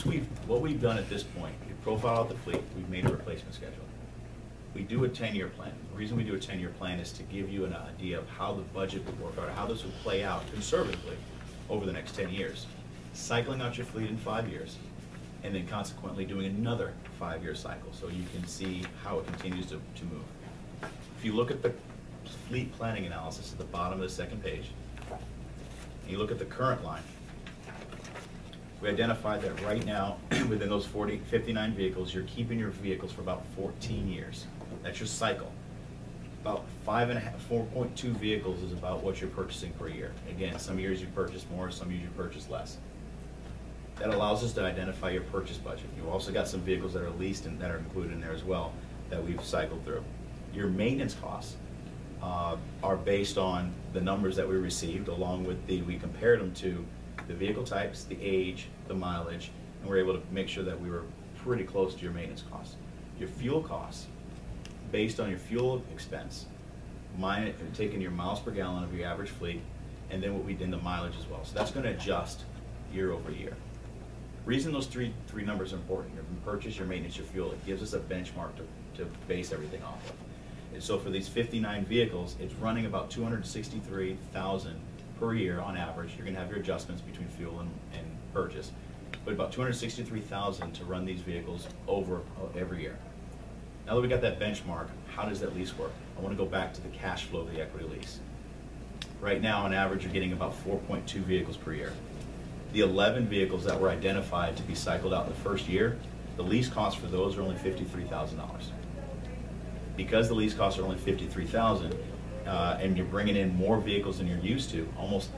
What we've done at this point, we've profiled out the fleet, we've made a replacement schedule. We do a 10-year plan. The reason we do a 10-year plan is to give you an idea of how the budget would work out, how this would play out conservatively over the next 10 years. Cycling out your fleet in 5 years, and then consequently doing another 5-year cycle, so you can see how it continues to move. If you look at the fleet planning analysis at the bottom of the second page, and you look at the current line, we identified that right now, within those 59 vehicles, you're keeping your vehicles for about 14 years. That's your cycle. About 4.2 vehicles is about what you're purchasing per year. Again, some years you purchase more, some years you purchase less. That allows us to identify your purchase budget. You've also got some vehicles that are leased and that are included in there as well that we've cycled through. Your maintenance costs are based on the numbers that we received, along with we compared them to the vehicle types, the age, the mileage, and we're able to make sure that we were pretty close to your maintenance costs. Your fuel costs, based on your fuel expense, taking your miles per gallon of your average fleet, and then what we did in the mileage as well. So that's going to adjust year over year. Reason those three numbers are important: your purchase, your maintenance, your fuel. It gives us a benchmark to base everything off of. And so for these 59 vehicles, it's running about $263,000 per year on average. You're going to have your adjustments between fuel and purchase, but about $263,000 to run these vehicles over every year. Now that we got that benchmark, how does that lease work? I want to go back to the cash flow of the equity lease. Right now, on average, you're getting about 4.2 vehicles per year. The 11 vehicles that were identified to be cycled out in the first year, the lease costs for those are only $53,000. Because the lease costs are only $53,000, and you're bringing in more vehicles than you're used to, almost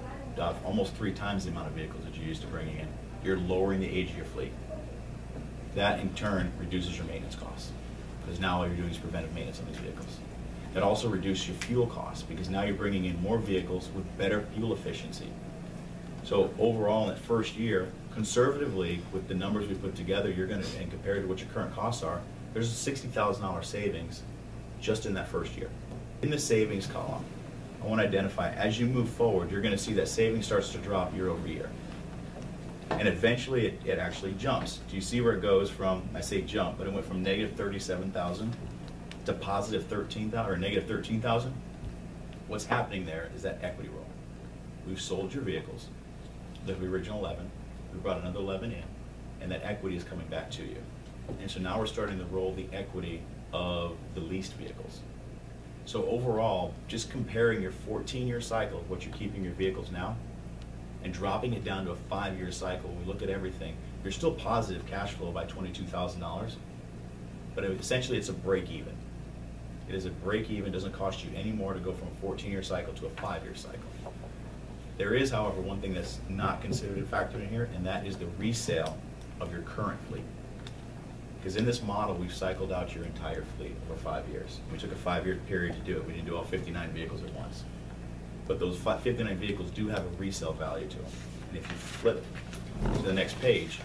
3 times the amount of vehicles that you're used to bringing in, you're lowering the age of your fleet. That in turn reduces your maintenance costs, because now all you're doing is preventive maintenance on these vehicles. That also reduces your fuel costs, because now you're bringing in more vehicles with better fuel efficiency. So overall, in that first year, conservatively, with the numbers we put together, you're going to, and compared to what your current costs are, there's a $60,000 savings just in that first year. In the savings column, I want to identify, as you move forward, you're going to see that savings starts to drop year over year. And eventually it actually jumps. Do you see where it goes from, I say jump, but it went from negative 37,000 to positive 13,000 or negative 13,000? What's happening there is that equity roll. We've sold your vehicles, the original 11, we brought another 11 in, and that equity is coming back to you. And so now we're starting to roll the equity of the leased vehicles. So overall, just comparing your 14-year cycle of what you're keeping your vehicles now and dropping it down to a 5-year cycle, when we look at everything, you're still positive cash flow by $22,000, but essentially it's a break even. It is a break even, doesn't cost you any more to go from a 14-year cycle to a 5-year cycle. There is, however, one thing that's not considered a factor in here, and that is the resale of your current fleet. Because in this model, we've cycled out your entire fleet over 5 years. We took a 5-year period to do it. We didn't do all 59 vehicles at once. But those 59 vehicles do have a resale value to them. And if you flip to the next page,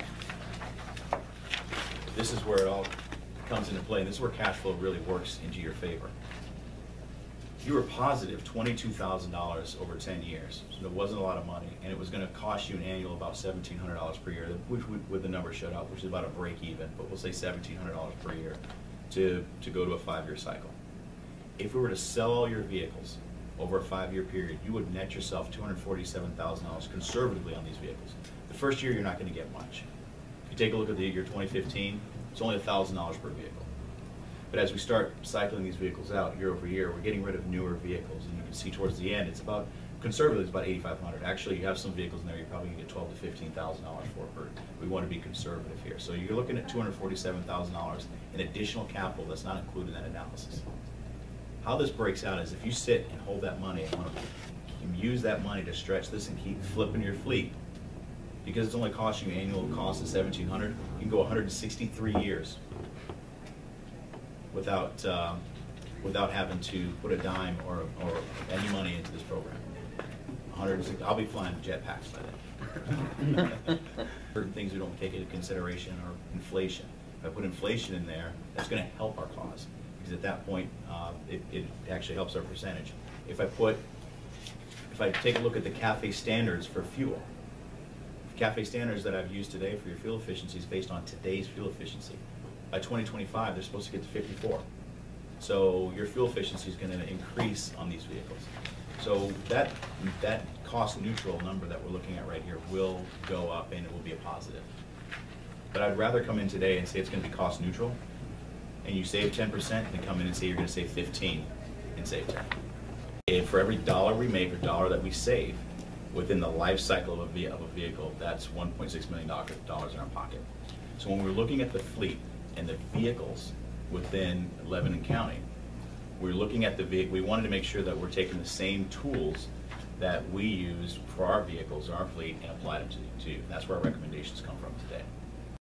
this is where it all comes into play. And this is where cash flow really works into your favor. You were positive $22,000 over 10 years, so it wasn't a lot of money, and it was going to cost you an annual about $1,700 per year, which with the number showed up, which is about a break even, but we'll say $1,700 per year to go to a 5-year cycle. If we were to sell all your vehicles over a 5-year period, you would net yourself $247,000 conservatively on these vehicles. The first year, you're not going to get much. If you take a look at the year 2015, it's only $1,000 per vehicle. But as we start cycling these vehicles out year over year, we're getting rid of newer vehicles, and you can see towards the end, it's about, conservatively, it's about $8,500. Actually, you have some vehicles in there you're probably going to get $12,000 to $15,000 for. We want to be conservative here. So you're looking at $247,000 in additional capital that's not included in that analysis. How this breaks out is if you sit and hold that money and use that money to stretch this and keep flipping your fleet, because it's only costing you annual cost of $1,700, you can go 163 years without having to put a dime or any money into this program. 160, I'll be flying jetpacks by then. Certain things we don't take into consideration are inflation. If I put inflation in there, that's going to help our cause, because at that point it actually helps our percentage. If I take a look at the CAFE standards for fuel, CAFE standards that I've used today for your fuel efficiency is based on today's fuel efficiency. By 2025, they're supposed to get to 54. So your fuel efficiency is going to increase on these vehicles. So that cost neutral number that we're looking at right here will go up, and it will be a positive. But I'd rather come in today and say it's going to be cost neutral, and you save 10%, than come in and say you're going to save 15 and save 10. If for every dollar we make or dollar that we save within the life cycle of a vehicle, that's $1.6 million in our pocket. So when we're looking at the fleet and the vehicles within Lebanon County, we're looking at the vehicle. We wanted to make sure that we're taking the same tools that we use for our vehicles, our fleet, and apply them to you. That's where our recommendations come from today.